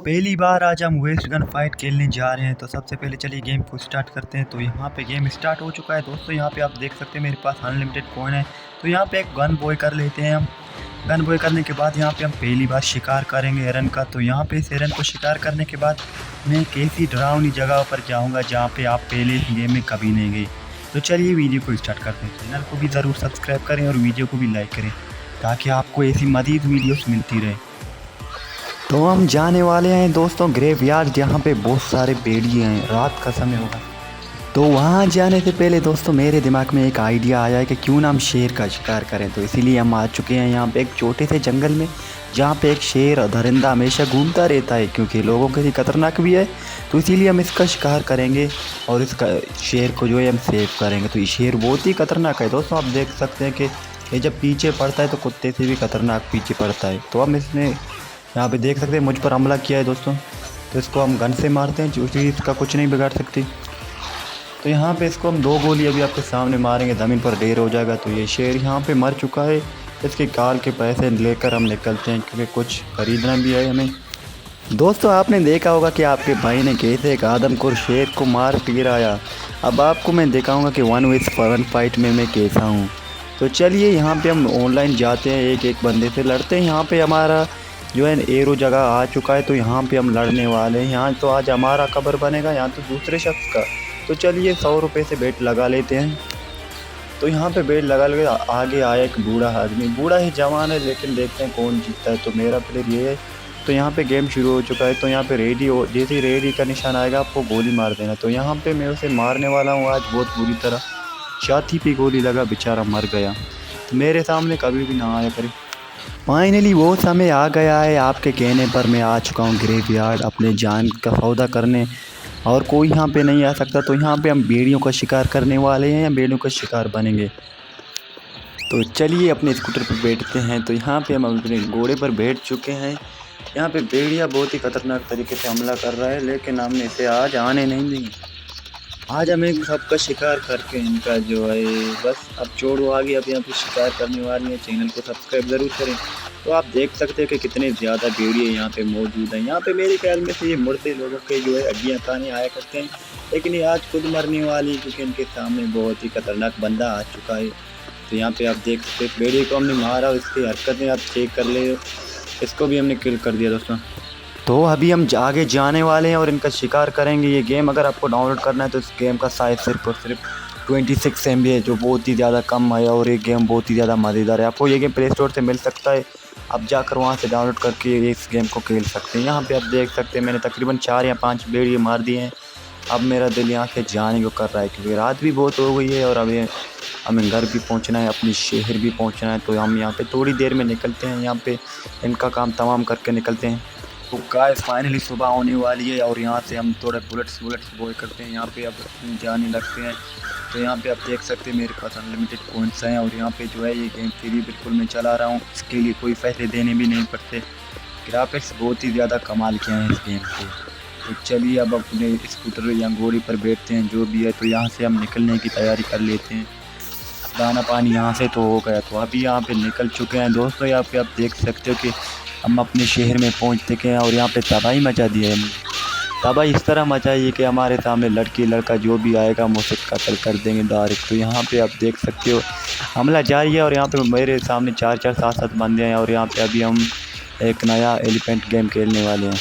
पहली बार आज हम वेस्ट गन फाइट खेलने जा रहे हैं। तो सबसे पहले चलिए गेम को स्टार्ट करते हैं। तो यहाँ पे गेम स्टार्ट हो चुका है दोस्तों। यहाँ पे आप देख सकते हैं मेरे पास अनलिमिटेड कॉइन है। तो यहाँ पे एक गन बॉय कर लेते हैं हम। गन बॉय करने के बाद यहाँ पे हम पहली बार शिकार करेंगे एरन का। तो यहाँ पे इस एरन को शिकार करने के बाद मैं एक ऐसी डरावनी जगह पर जाऊँगा जहाँ पे आप पहले गेम में कभी नहीं गए। तो चलिए वीडियो को स्टार्ट करते हैं। चैनल को भी ज़रूर सब्सक्राइब करें और वीडियो को भी लाइक करें ताकि आपको ऐसी मज़ीद वीडियोस मिलती रहे। तो हम जाने वाले हैं दोस्तों ग्रेवयार्ड, जहाँ पे बहुत सारे भेड़िए हैं। रात का समय होगा। तो वहाँ जाने से पहले दोस्तों मेरे दिमाग में एक आइडिया आया है कि क्यों ना हम शेर का शिकार करें। तो इसीलिए हम आ चुके हैं यहाँ पे एक छोटे से जंगल में, जहाँ पे एक शेर दरिंदा हमेशा घूमता रहता है क्योंकि लोगों के लिए खतरनाक भी है। तो इसीलिए हम इसका शिकार करेंगे और इसका शेर को जो है हम सेव करेंगे। तो ये शेर बहुत ही खतरनाक है दोस्तों। आप देख सकते हैं कि ये जब पीछे पड़ता है तो कुत्ते से भी खतरनाक पीछे पड़ता है। तो हम इसने यहाँ पे देख सकते हैं मुझ पर हमला किया है दोस्तों। तो इसको हम गन से मारते हैं, जो चीज़ इसका कुछ नहीं बिगाड़ सकती। तो यहाँ पे इसको हम 2 गोली अभी आपके सामने मारेंगे, ज़मीन पर ढेर हो जाएगा। तो ये शेर यहाँ पे मर चुका है। इसके काल के पैसे लेकर हम निकलते हैं क्योंकि कुछ खरीदना भी है हमें। दोस्तों आपने देखा होगा कि आपके भाई ने कैसे एक आदमखोर शेर को मार गिराया। अब आपको मैं दिखाऊँगा कि 1v1 फाइट में मैं कैसा हूँ। तो चलिए यहाँ पर हम ऑनलाइन जाते हैं, एक बंदे से लड़ते हैं। यहाँ पर हमारा जो है एरो जगह आ चुका है। तो यहाँ पे हम लड़ने वाले हैं। यहाँ तो आज हमारा कबर बनेगा, यहाँ तो दूसरे शख्स का। तो चलिए 100 रुपये से बेट लगा लेते हैं। तो यहाँ पे बेट लगा लगे आगे आया एक बूढ़ा आदमी। बूढ़ा ही जवान है, लेकिन देखते हैं कौन जीतता है। तो मेरा प्लेयर ये है। तो यहाँ पे गेम शुरू हो चुका है। तो यहाँ पे रेडी हो, जैसे ही रेडी का निशान आएगा आपको गोली मार देना। तो यहाँ पर मैं उसे मारने वाला हूँ आज बहुत बुरी तरह। छाती पे गोली लगा, बेचारा मर गया। तो मेरे सामने कभी भी ना आया करे। फाइनली वो समय आ गया है, आपके कहने पर मैं आ चुका हूँ ग्रेवयार्ड अपने जान का सौदा करने, और कोई यहाँ पे नहीं आ सकता। तो यहाँ पे हम भेड़ियों का शिकार करने वाले हैं या भेड़ियों का शिकार बनेंगे। तो चलिए अपने स्कूटर पर बैठते हैं। तो यहाँ पे हम अपने घोड़े पर बैठ चुके हैं। यहाँ पे भेड़िया बहुत ही खतरनाक तरीके से हमला कर रहा है, लेकिन हमने इसे आज आने नहीं देंगे। आज हमें सबका शिकार करके इनका जो है बस अब छोड़ो आगे। अब यहाँ पे शिकार करने वाली है। चैनल को सब्सक्राइब ज़रूर करें। तो आप देख सकते हैं कि कितने ज़्यादा भेड़िए यहाँ पे मौजूद हैं। यहाँ पे मेरे ख्याल में से ये मुर्दे लोगों के जो है हड्डियाँ खाने आया करते हैं, लेकिन ये आज खुद मरने वाली, क्योंकि इनके सामने बहुत ही खतरनाक बंदा आ चुका है। तो यहाँ पे आप देख सकते हैं भेड़िए को हमने मारा, इसकी हरकतें आप चेक कर ले। इसको भी हमने किल कर दिया दोस्तों। तो अभी हम आगे जाने वाले हैं और इनका शिकार करेंगे। ये गेम अगर आपको डाउनलोड करना है तो इस गेम का साइज़ सिर्फ और सिर्फ 26 MB है, जो बहुत ही ज़्यादा कम है। और ये गेम बहुत ही ज़्यादा मज़ेदार है। आपको ये गेम प्ले स्टोर से मिल सकता है। आप जाकर वहाँ से डाउनलोड करके इस गेम को खेल सकते हैं। यहाँ पे आप देख सकते हैं मैंने तकरीबन 4 या 5 भेड़िए मार दिए हैं। अब मेरा दिल यहाँ से जाने को कर रहा है क्योंकि रात भी बहुत हो गई है और अभी हमें घर भी पहुँचना है, अपनी शहर भी पहुँचना है। तो हम यहाँ पर थोड़ी देर में निकलते हैं। यहाँ पर इनका काम तमाम करके निकलते हैं। तो गाइस फाइनली सुबह होने वाली है और यहाँ से हम थोड़े बुलेट्स बॉय करते हैं। यहाँ पे अब जाने लगते हैं। तो यहाँ पे आप देख सकते हैं मेरे पास अनलिमिटेड कॉइन्स हैं और यहाँ पे जो है ये गेम फ्री बिल्कुल मैं चला रहा हूँ। इसके लिए कोई पैसे देने भी नहीं पड़ते। ग्राफिक्स बहुत ही ज़्यादा कमाल के हैं इस गेम के। तो चलिए अब अपने स्कूटर या घोड़ी पर बैठते हैं जो भी है। तो यहाँ से हम निकलने की तैयारी कर लेते हैं। दाना पानी यहाँ से तो हो गया, तो अभी यहाँ पर निकल चुके हैं दोस्तों। यहाँ पर आप देख सकते हो कि हम अपने शहर में पहुंच चुके हैं और यहाँ पे तबाही मचा दी है। तबाही इस तरह मचाई है कि हमारे सामने लड़की लड़का जो भी आएगा हम उसे कत्ल कर देंगे डायरेक्ट। तो यहाँ पे आप देख सकते हो हमला जारी है और यहाँ पे मेरे सामने 4 7 बंदे हैं और यहाँ पे अभी हम एक नया एलिफेंट गेम खेलने वाले हैं।